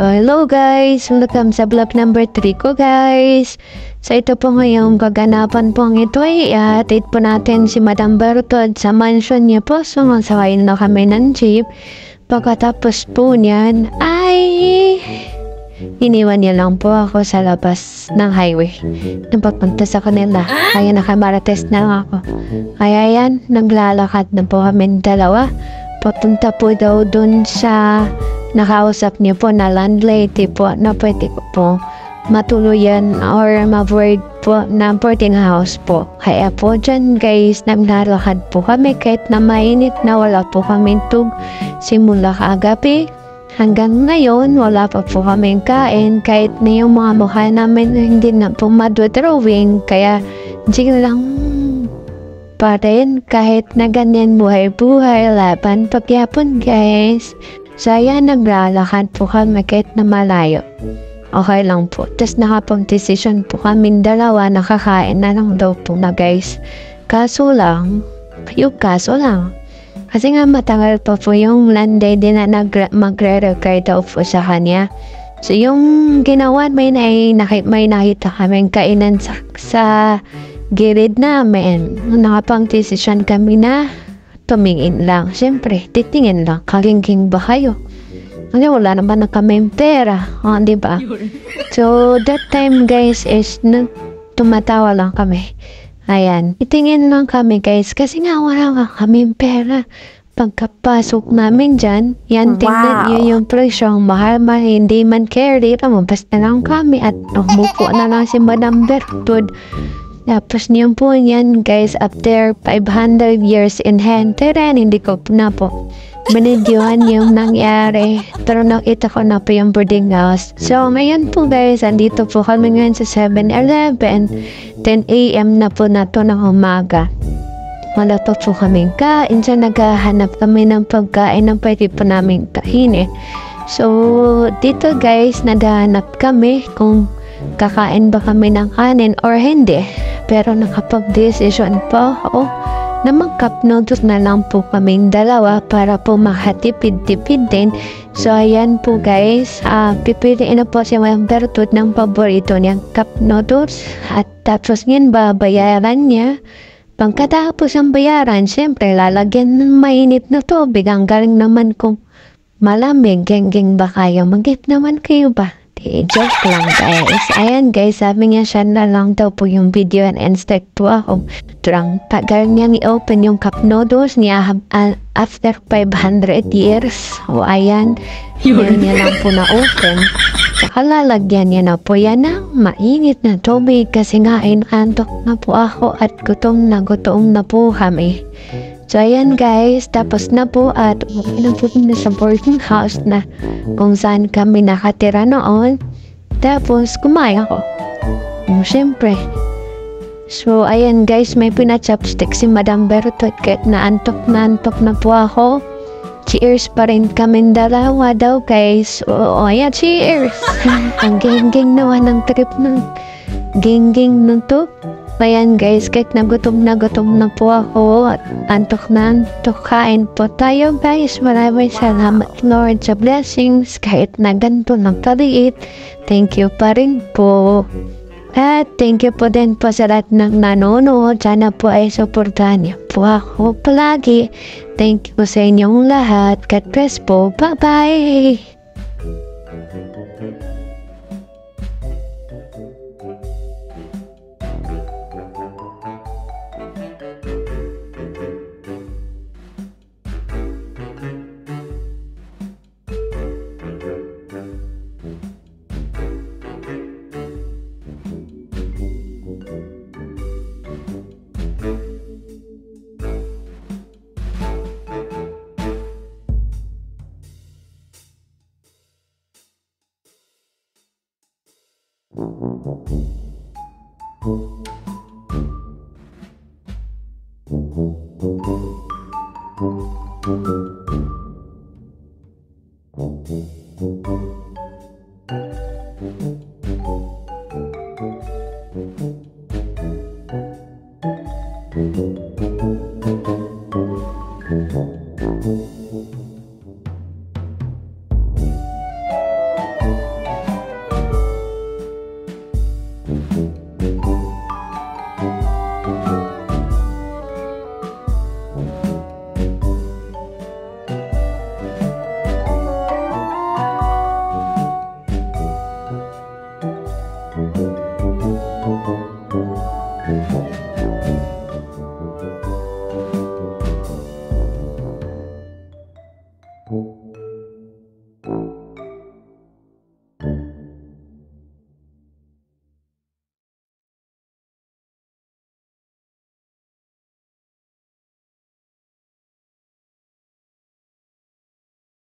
Hello guys! Welcome sa vlog number 3 ko guys! So ito po ngayong kaganapan po ito ay atid po natin si Madam Bertod sa mansion niya po. Sumasakay na kami ng jeep. Pagkatapos po niyan ay iniwan niya lang po ako sa labas ng highway nung pagpunta sa kanila. Kaya nakamarates na lang ako. Kaya yan, naglalakad na po kami dalawa. Papunta po daw dun sa nakausap niyo po na landlady po na pwede ko po matuluyan or ma-board po na boarding house po. Kaya po dyan guys, naglalakad po kami kahit na mainit na wala po kami tug simula kagabi. Hanggang ngayon, wala pa po kaming kain kahit na yung mga mukha namin hindi na po madodrawing. Kaya hindi lang pa rin kahit na ganyan buhay-buhay laban pagyapon guys. So ayan, naglalakad po kami kahit na malayo. Okay lang po. Tapos nakapag-decision po kami dalawa, nakakain na lang daw po na guys. Kaso lang. Kasi nga matagal pa po yung landlady na magre-require daw po sa kanya. So yung ginawa, may nakita kaming kainan sa gilid namin. Nakapag-decision kami na tumingin lang. Siyempre, titingin lang. Kalingking ba kayo? Kasi wala naman na kaming pera. Diba? So, that time guys is tumatawa lang kami. Ayan. Itingin lang kami guys. Kasi nga wala nga kaming pera. Pagkapasok namin dyan, yan tingnan niyo yung presyong mahal, hindi man carry. Ramabas na lang kami at umupo na lang si Madam Bertod. Tapos niyo po yan guys, after 500 years in hand, hindi ko na po binidyohan yung nangyari. Pero nakita ko na po yung boarding house. So ngayon po guys, andito po kami ngayon sa 7-Eleven. 10 AM na po na to ng umaga. Wala pa po kaming kain. So naghahanap kami ng pagkain na pwede po namin kainin. So dito guys, naghahanap kami kung kakain ba kami ng kanin or hindi. Pero nakapag-decision po ako na mag-cup noodles na lang po kaming dalawa para po makatipid-tipid din. So ayan po guys, pipiliin na po si Madam Bertod ng paborito niyang cup noodles. At tapos ngayon babayaran niya. Pagkatapos ang bayaran, siyempre lalagyan ng mainit na tubig. Ang galing naman kung malamig, geng ba kayo? Mag-gift naman kayo ba? Joke lang guys. Ayan guys, sabi niya siya na lang daw po yung video and start po ako. Turang tagal niyang i-open yung cup noodles niya after 500 years. O ayan, yun niya lang po na-open. Saka lalagyan niya na po yan ng mainit na tubig kasi nga inantok na po ako at gutom na po kami. So ayan guys, tapos na po at pinagpunta na sa boarding house na kung saan kami nakatira noon. Tapos kumain ako. Siyempre. So ayan guys, may pinachopstick si Madam Bertod kahit naantok na po ako. Cheers pa rin kami dalawa daw guys. Oo, ayan, cheers! Ang geng-geng naman ng trip ng geng-geng nun to. Ayan guys, kahit nagutom na po ako at antok kain po tayo guys. Maraming salamat Lord sa blessings kahit na ganito lang kaliit. Thank you pa rin po. At thank you po din po sa lahat ng nanonood. Sana po ay supportahan niyo po ako palagi. Thank you po sa inyong lahat. God bless po. Bye-bye!